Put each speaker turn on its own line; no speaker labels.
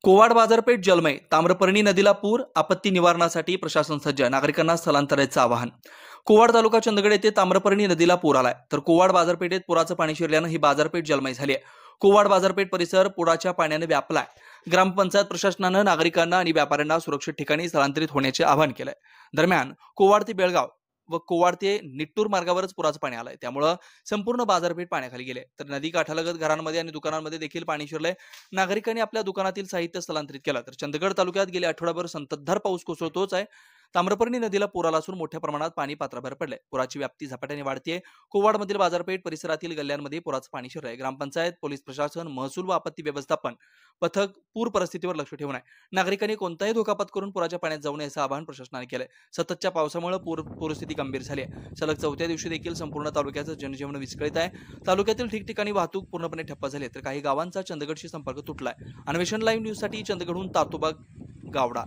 कोवाड बाजारपेठ जलमय, ताम्रपर्णी नदीला पूर, आपत्ती निवारणासाठी प्रशासन सज्ज, नागरिकांना स्थलांतराचं आवाहन। कोवाड तालुका चंदगड येथे ताम्रपर्णी नदीला पूर आलाय, तर कोवाड बाजारपेठेत पुराचं पाणी शिरल्यानं ही बाजारपेठ जलमय झाली आहे। कोवाड बाजारपेठ परिसर पुराच्या पाण्याने व्यापलाय। ग्रामपंचायत प्रशासनानं नागरिकांना आणि व्यापाऱ्यांना सुरक्षित ठिकाणी स्थलांतरित होण्याचे आवाहन केलंय। दरम्यान कोवाड ते बेळगाव व कोवाड ते निट्टूर मार्गावरच पुराचं पाणी आलंय, त्यामुळे संपूर्ण बाजारपेठ पाण्याखाली गेले, तर नदी काठालगत घरांमध्ये आणि दुकानांमध्ये देखील पाणी शिरलंय। नागरिकांनी आपल्या दुकानातील साहित्य स्थलांतरित केलं, तर चंदगड तालुक्यात गेले आठवडाभर संततधार पाऊस कोसळतोच आहे। ताम्रपर्णी नदीला पूर आला असून मोठ्या प्रमाणात पाणी पात्राबाहेर पडलंय। पुराची व्याप्ती झपाट्याने वाढतेय। कोवाडमधील बाजारपेठ परिसरातील गल्ल्यांमध्ये पुराचं पाणी शिरलंय। ग्रामपंचायत, पोलीस प्रशासन, महसूल व आपत्ती व्यवस्थापन पथक पूर परिस्थितीवर लक्ष ठेवून आहे। नागरिकांनी कोणताही धोका पत्करून पुराच्या पाण्यात जाऊ नये असं आवाहन प्रशासनाने केलंय। सततच्या पावसामुळे पूरस्थिती गंभीर झाली आहे। सलग चौथ्या दिवशी देखील संपूर्ण तालुक्याचं जनजीवन विस्कळीत आहे। तालुक्यातील ठिकठिकाणी वाहतूक पूर्णपणे ठप्प झाली, तर काही गावांचा चंदगडशी संपर्क तुटलाय। अन्वेषण लाईव्ह न्यूजसाठी चंदगडहून तातोबा गावडा।